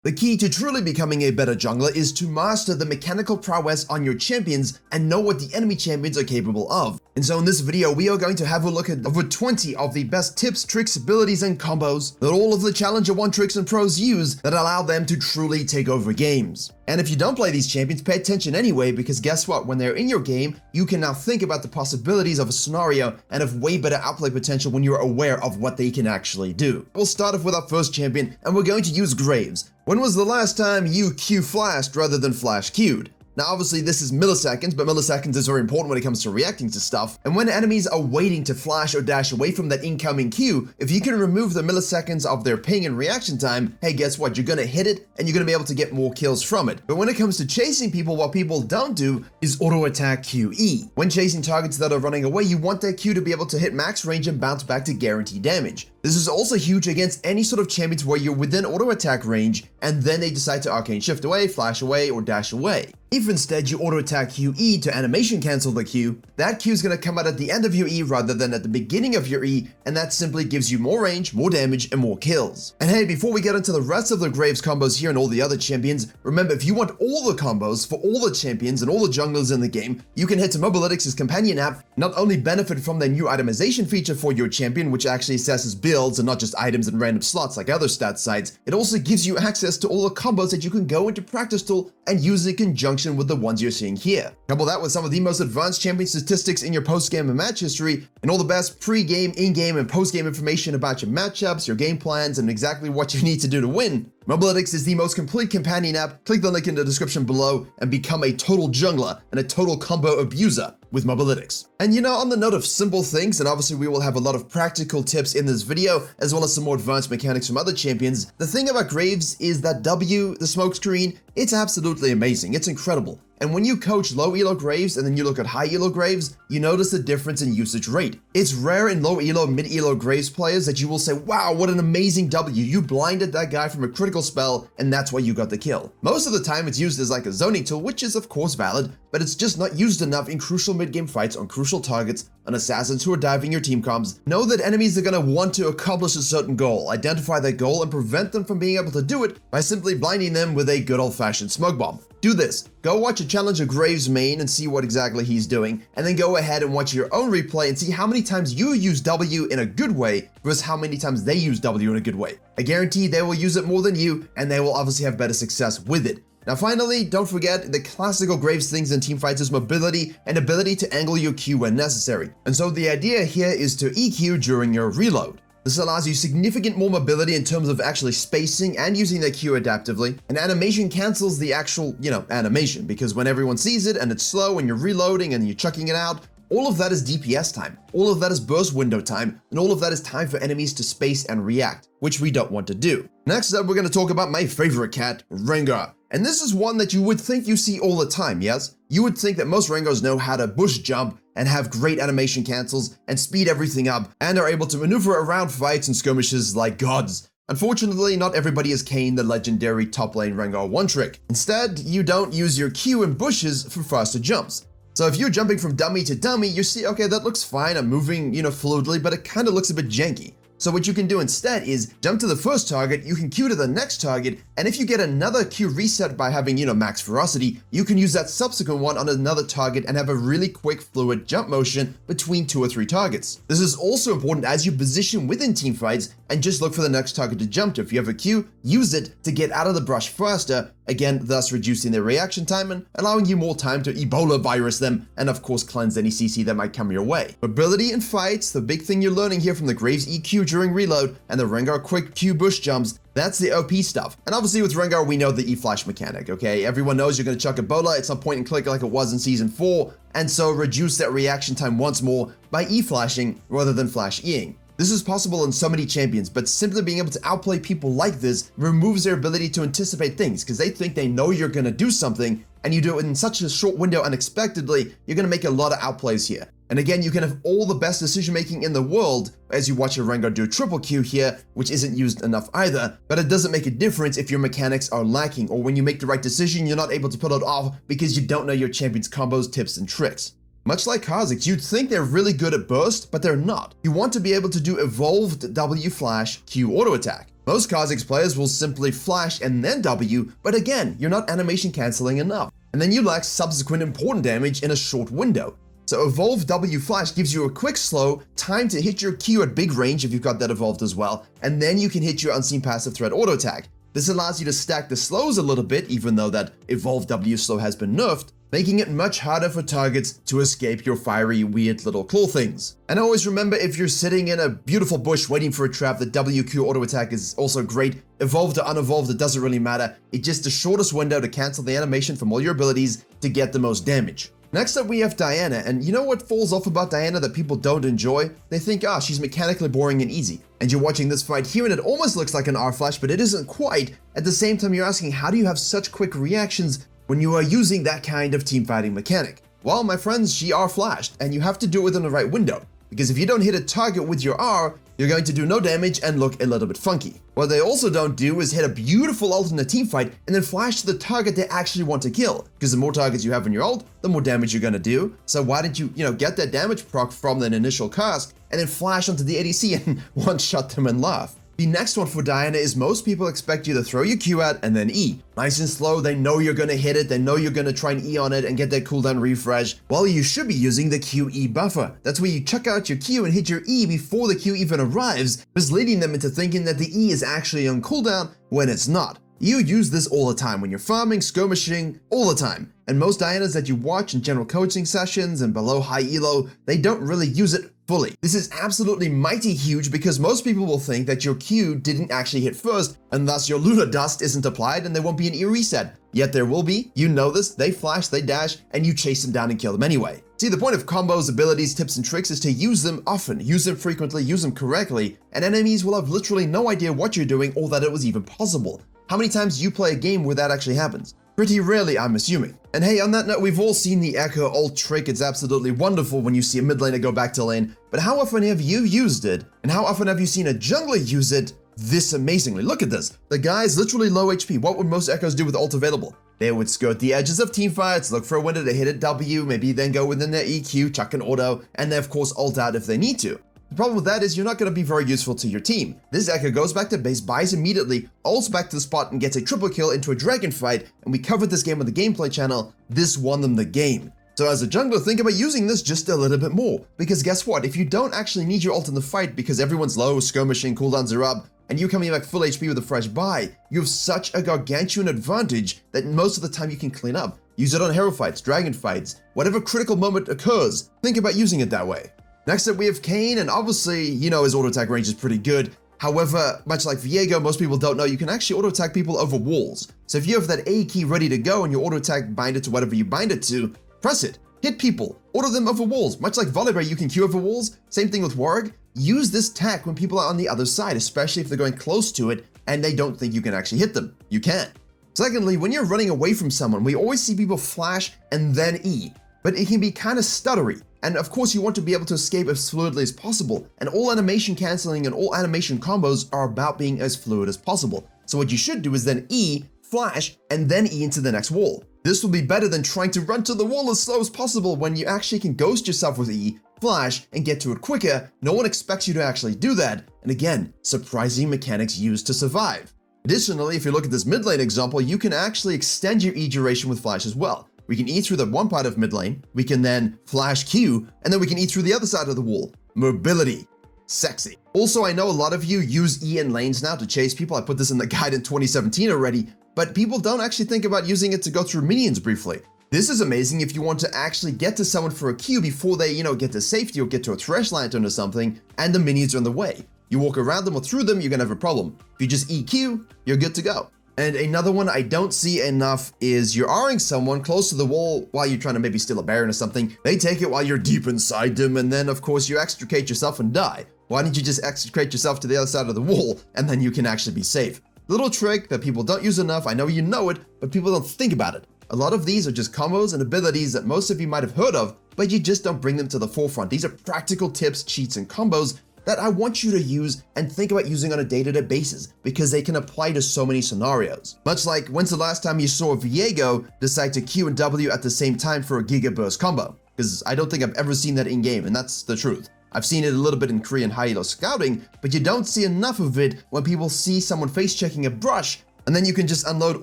The key to truly becoming a better jungler is to master the mechanical prowess on your champions and know what the enemy champions are capable of. And so in this video, we are going to have a look at over 20 of the best tips, tricks, abilities, and combos that all of the Challenger 1 tricks and pros use that allow them to truly take over games. And if you don't play these champions, pay attention anyway, because guess what? When they're in your game, you can now think about the possibilities of a scenario and have way better outplay potential when you're aware of what they can actually do. We'll start off with our first champion, and we're going to use Graves. When was the last time you Q flashed rather than flash Q'd? Now obviously this is milliseconds, but milliseconds is very important when it comes to reacting to stuff. And when enemies are waiting to flash or dash away from that incoming Q, if you can remove the milliseconds of their ping and reaction time, hey, guess what? You're gonna hit it and you're gonna be able to get more kills from it. But when it comes to chasing people, what people don't do is auto attack QE. When chasing targets that are running away, you want that Q to be able to hit max range and bounce back to guaranteed damage. This is also huge against any sort of champions where you're within auto attack range and then they decide to arcane shift away, flash away, or dash away. If instead you auto attack QE to animation cancel the Q, that Q is going to come out at the end of your E rather than at the beginning of your E, and that simply gives you more range, more damage, and more kills. And hey, before we get into the rest of the Graves combos here and all the other champions, remember if you want all the combos for all the champions and all the junglers in the game, you can head to Mobalytics' companion app, not only benefit from their new itemization feature for your champion, which actually assesses builds and not just items and random slots like other stat sites, it also gives you access to all the combos that you can go into Practice Tool and use in conjunction with the ones you're seeing here. Couple that with some of the most advanced champion statistics in your post-game and match history, and all the best pre-game, in-game, and post-game information about your matchups, your game plans, and exactly what you need to do to win. Mobalytics is the most complete companion app. Click the link in the description below and become a total jungler and a total combo abuser with Mobalytics. And you know, on the note of simple things, and obviously we will have a lot of practical tips in this video, as well as some more advanced mechanics from other champions, the thing about Graves is that W, the smoke screen, it's absolutely amazing. It's incredible. And when you coach low elo Graves and then you look at high elo Graves, you notice the difference in usage rate. It's rare in low elo, mid elo Graves players that you will say, wow, what an amazing W. You blinded that guy from a critical spell and that's why you got the kill. Most of the time it's used as like a zoning tool, which is of course valid, but it's just not used enough in crucial mid-game fights on crucial targets, on assassins who are diving your team comms. Know that enemies are going to want to accomplish a certain goal, identify that goal, and prevent them from being able to do it by simply blinding them with a good old-fashioned smoke bomb. Do this. Go watch a Challenger Graves main and see what exactly he's doing, and then go ahead and watch your own replay and see how many times you use W in a good way versus how many times they use W in a good way. I guarantee they will use it more than you, and they will obviously have better success with it. Now finally, don't forget the classical Graves things in teamfights is mobility and ability to angle your Q when necessary. And so the idea here is to EQ during your reload. This allows you significant more mobility in terms of actually spacing and using the Q adaptively. And animation cancels the actual, animation, because when everyone sees it and it's slow and you're reloading and you're chucking it out, all of that is DPS time, all of that is burst window time, and all of that is time for enemies to space and react, which we don't want to do. Next up, we're going to talk about my favorite cat, Rengar. And this is one that you would think you see all the time, yes? You would think that most Rengars know how to bush jump and have great animation cancels and speed everything up and are able to maneuver around fights and skirmishes like gods. Unfortunately, not everybody is Kayn, the legendary top lane Rengar one trick. Instead, you don't use your Q and bushes for faster jumps. So if you're jumping from dummy to dummy, you see, okay, that looks fine, I'm moving, fluidly, but it kind of looks a bit janky. So what you can do instead is jump to the first target, you can Q to the next target, and if you get another Q reset by having, max ferocity, you can use that subsequent one on another target and have a really quick fluid jump motion between 2 or 3 targets. This is also important as you position within team fights and just look for the next target to jump to. If you have a Q, use it to get out of the brush faster, again, thus reducing their reaction time and allowing you more time to Ebola virus them and of course cleanse any CC that might come your way. Mobility in fights, the big thing you're learning here from the Graves EQ during reload and the Rengar quick Q bush jumps, that's the OP stuff. And obviously with Rengar, we know the E-Flash mechanic, okay? Everyone knows you're going to chuck Ebola at some point and click like it was in Season 4, and so reduce that reaction time once more by E-Flashing rather than Flash E-ing. This is possible in so many champions, but simply being able to outplay people like this removes their ability to anticipate things because they think they know you're going to do something and you do it in such a short window unexpectedly, you're going to make a lot of outplays here. And again, you can have all the best decision making in the world as you watch your Rengar do triple Q here, which isn't used enough either, but it doesn't make a difference if your mechanics are lacking or when you make the right decision, you're not able to pull it off because you don't know your champion's combos, tips, and tricks. Much like Kha'Zix, you'd think they're really good at burst, but they're not. You want to be able to do evolved W flash Q auto attack. Most Kha'Zix players will simply flash and then W, but again, you're not animation cancelling enough, and then you lack subsequent important damage in a short window. So Evolve W Flash gives you a quick slow, time to hit your Q at big range if you've got that evolved as well, and then you can hit your Unseen Passive Threat auto attack. This allows you to stack the slows a little bit, even though that Evolve W slow has been nerfed, making it much harder for targets to escape your fiery, weird little claw things. And always remember, if you're sitting in a beautiful bush waiting for a trap, the WQ auto attack is also great. Evolved or unevolved, it doesn't really matter. It's just the shortest window to cancel the animation from all your abilities to get the most damage. Next up, we have Diana, and you know what falls off about Diana that people don't enjoy? They think, she's mechanically boring and easy. And you're watching this fight here and it almost looks like an R-Flash, but it isn't quite. At the same time, you're asking, how do you have such quick reactions when you are using that kind of teamfighting mechanic? Well, my friends, she R-Flashed, and you have to do it within the right window. Because if you don't hit a target with your R, you're going to do no damage and look a little bit funky. What they also don't do is hit a beautiful ult in a team fight and then flash to the target they actually want to kill. Because the more targets you have in your ult, the more damage you're going to do. So why didn't you, get that damage proc from that initial cast and then flash onto the ADC and one-shot them and laugh? The next one for Diana is most people expect you to throw your Q out and then E. Nice and slow, they know you're gonna hit it, they know you're gonna try and E on it and get that cooldown refresh. Well, you should be using the QE buffer. That's where you chuck out your Q and hit your E before the Q even arrives, misleading them into thinking that the E is actually on cooldown when it's not. You use this all the time when you're farming, skirmishing, all the time. And most Dianas that you watch in general coaching sessions and below high elo, they don't really use it fully. This is absolutely mighty huge because most people will think that your Q didn't actually hit first and thus your Lunar Dust isn't applied and there won't be an E reset. Yet there will be, you know this, they flash, they dash, and you chase them down and kill them anyway. See, the point of combos, abilities, tips, and tricks is to use them often, use them frequently, use them correctly, and enemies will have literally no idea what you're doing or that it was even possible. How many times do you play a game where that actually happens? Pretty rarely, I'm assuming. And hey, on that note, we've all seen the Echo ult trick. It's absolutely wonderful when you see a mid laner go back to lane, but how often have you used it? And how often have you seen a jungler use it this amazingly? Look at this. The guy's literally low HP. What would most Echoes do with ult available? They would skirt the edges of teamfights, look for a window to hit a W, maybe then go within their EQ, chuck an auto, and then of course ult out if they need to. The problem with that is you're not going to be very useful to your team. This Echo goes back to base, buys immediately, ults back to the spot and gets a triple kill into a dragon fight, and we covered this game on the gameplay channel. This won them the game. So as a jungler, think about using this just a little bit more, because guess what? If you don't actually need your ult in the fight because everyone's low, skirmishing, cooldowns are up, and you're coming back full HP with a fresh buy, you have such a gargantuan advantage that most of the time you can clean up. Use it on hero fights, dragon fights, whatever critical moment occurs, think about using it that way. Next up, we have Kayn, and obviously, his auto attack range is pretty good. However, much like Viego, most people don't know you can actually auto attack people over walls. So if you have that A key ready to go and your auto attack bind it to whatever you bind it to, press it, hit people, auto them over walls. Much like Volleyball, you can Q over walls. Same thing with Warwick. Use this tech when people are on the other side, especially if they're going close to it and they don't think you can actually hit them. You can. Secondly, when you're running away from someone, we always see people flash and then E, but it can be kind of stuttery. And of course, you want to be able to escape as fluidly as possible. And all animation canceling and all animation combos are about being as fluid as possible. So what you should do is then E, flash, and then E into the next wall. This will be better than trying to run to the wall as slow as possible when you actually can ghost yourself with E, flash, and get to it quicker. No one expects you to actually do that. And again, surprising mechanics used to survive. Additionally, if you look at this mid lane example, you can actually extend your E duration with flash as well. We can E through the one part of mid lane, we can then flash Q, and then we can E through the other side of the wall. Mobility. Sexy. Also, I know a lot of you use E in lanes now to chase people. I put this in the guide in 2017 already, but people don't actually think about using it to go through minions briefly. This is amazing if you want to actually get to someone for a Q before they, get to safety or get to a thresh lantern or something, and the minions are in the way. You walk around them or through them, you're gonna have a problem. If you just EQ, you're good to go. And another one I don't see enough is you're R-ing someone close to the wall while you're trying to maybe steal a Baron or something. They take it while you're deep inside them, and then of course you extricate yourself and die. Why don't you just extricate yourself to the other side of the wall, and then you can actually be safe? Little trick that people don't use enough. I know you know it, but people don't think about it. A lot of these are just combos and abilities that most of you might have heard of, but you just don't bring them to the forefront. These are practical tips, cheats, and combos that I want you to use and think about using on a day-to-day basis because they can apply to so many scenarios. Much like, when's the last time you saw Viego decide to Q and W at the same time for a Giga Burst combo? Because I don't think I've ever seen that in-game, and that's the truth. I've seen it a little bit in Korean high-elo scouting, but you don't see enough of it when people see someone face-checking a brush, and then you can just unload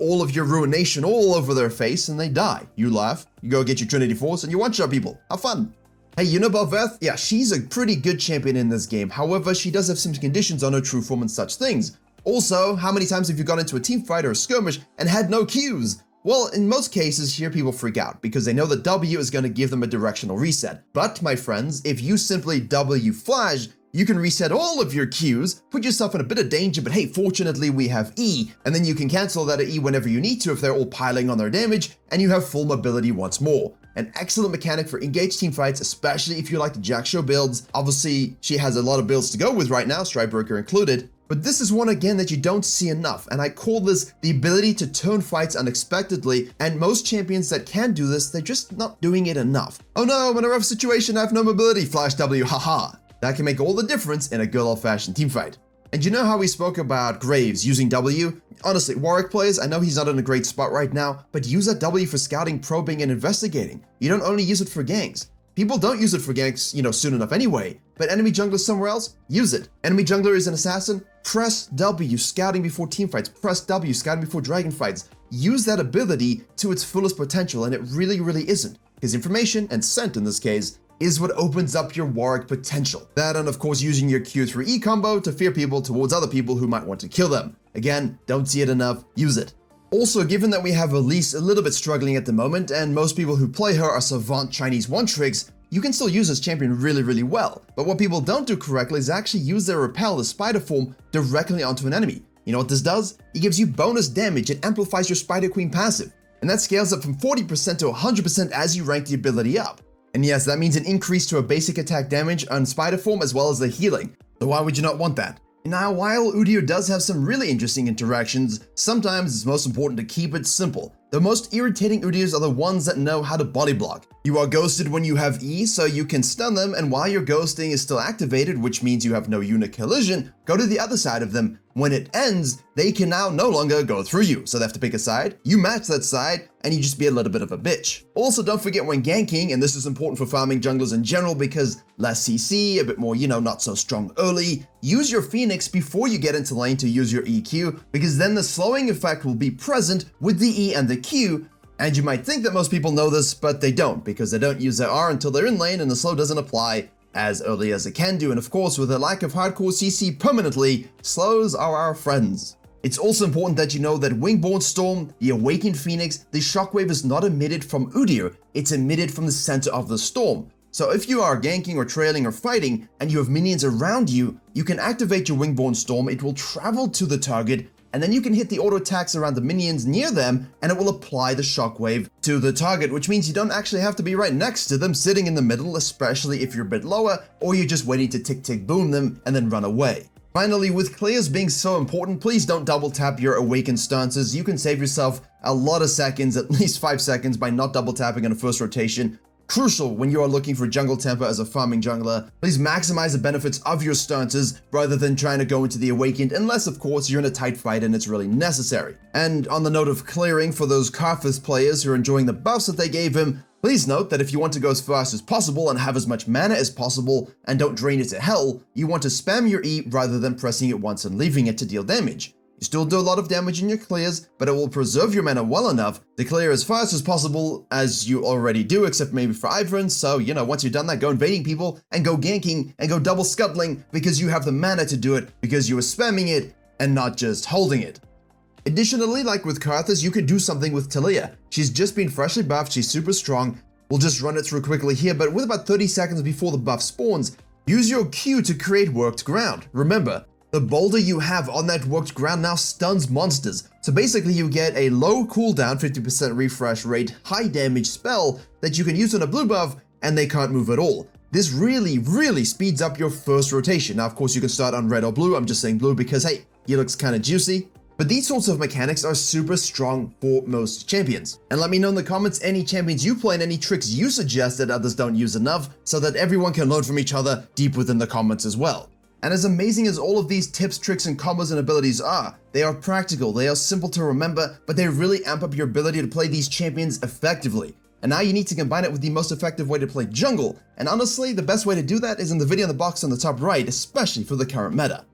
all of your ruination all over their face and they die. You laugh, you go get your Trinity Force, and you one-shot people. Have fun. Hey, you know Bel'Veth? Yeah, she's a pretty good champion in this game. However, she does have some conditions on her true form and such things. Also, how many times have you gone into a team fight or a skirmish and had no Qs? Well, in most cases here people freak out because they know that W is going to give them a directional reset. But my friends, if you simply W flash, you can reset all of your Qs, put yourself in a bit of danger, but hey, fortunately we have E, and then you can cancel that E whenever you need to if they're all piling on their damage, and you have full mobility once more. An excellent mechanic for engaged team fights, especially if you like the Jack Show builds. Obviously, she has a lot of builds to go with right now, Strikebreaker included. But this is one again that you don't see enough, and I call this the ability to turn fights unexpectedly, and most champions that can do this, they're just not doing it enough. Oh no, I'm in a rough situation, I have no mobility, flash W, haha. That can make all the difference in a good old-fashioned teamfight. And you know how we spoke about Graves using W? Honestly, Warwick players, I know he's not in a great spot right now, but use that W for scouting, probing, and investigating. You don't only use it for ganks. People don't use it for ganks, soon enough anyway. But enemy jungler somewhere else? Use it. Enemy jungler is an assassin? Press W, scouting before teamfights. Press W, scouting before dragon fights. Use that ability to its fullest potential, and it really, really isn't. Because information, and scent in this case, is what opens up your Warwick potential. That and of course using your Q3E combo to fear people towards other people who might want to kill them. Again, don't see it enough, use it. Also, given that we have Elise a little bit struggling at the moment, and most people who play her are savant Chinese one-tricks, you can still use this champion really, really well. But what people don't do correctly is actually use their repel, the spider form, directly onto an enemy. You know what this does? It gives you bonus damage and amplifies your Spider Queen passive. And that scales up from 40% to 100% as you rank the ability up. And yes, that means an increase to a basic attack damage on Spider Form as well as the healing. So why would you not want that? Now, while Udyr does have some really interesting interactions, sometimes it's most important to keep it simple. The most irritating Udyrs are the ones that know how to body block. You are ghosted when you have E, so you can stun them, and while your ghosting is still activated, which means you have no unit collision, go to the other side of them. When it ends, they can now no longer go through you, so they have to pick a side, you match that side, and you just be a little bit of a bitch. Also, don't forget when ganking, and this is important for farming junglers in general because less CC, a bit more, not so strong early, use your Phoenix before you get into lane to use your EQ, because then the slowing effect will be present with the E and the Q, and you might think that most people know this, but they don't, because they don't use their R until they're in lane and the slow doesn't apply as early as it can do, and of course with a lack of hardcore CC permanently, slows are our friends. It's also important that you know that Wingborne Storm, the Awakened Phoenix, the shockwave is not emitted from Udyr, it's emitted from the center of the storm. So if you are ganking or trailing or fighting, and you have minions around you, you can activate your Wingborne Storm, it will travel to the target, and then you can hit the auto attacks around the minions near them, and it will apply the shockwave to the target, which means you don't actually have to be right next to them, sitting in the middle, especially if you're a bit lower, or you're just waiting to tick boom them and then run away. Finally, with clears being so important, please don't double tap your awakened stances. You can save yourself a lot of seconds, at least 5 seconds, by not double tapping on a first rotation. Crucial when you are looking for jungle tempo as a farming jungler. Please maximize the benefits of your stances rather than trying to go into the awakened, unless of course you're in a tight fight and it's really necessary. And on the note of clearing, for those Karthus players who are enjoying the buffs that they gave him, please note that if you want to go as fast as possible and have as much mana as possible and don't drain it to hell, you want to spam your E rather than pressing it once and leaving it to deal damage. You still do a lot of damage in your clears, but it will preserve your mana well enough to clear as fast as possible, as you already do, except maybe for Ivern. So, once you've done that, go invading people and go ganking and go double scuttling because you have the mana to do it because you were spamming it and not just holding it. Additionally, like with Karthus, you could do something with Taliyah. She's just been freshly buffed, she's super strong. We'll just run it through quickly here, but with about 30 seconds before the buff spawns, use your Q to create worked ground. Remember, the boulder you have on that worked ground now stuns monsters. So basically you get a low cooldown, 50% refresh rate, high damage spell that you can use on a blue buff and they can't move at all. This really, really speeds up your first rotation. Now, of course, you can start on red or blue. I'm just saying blue because, hey, he looks kind of juicy. But these sorts of mechanics are super strong for most champions. And let me know in the comments any champions you play and any tricks you suggest that others don't use enough so that everyone can learn from each other deep within the comments as well. And as amazing as all of these tips, tricks, and combos and abilities are, they are practical, they are simple to remember, but they really amp up your ability to play these champions effectively. and now you need to combine it with the most effective way to play jungle, and honestly, the best way to do that is in the video in the box on the top right, especially for the current meta.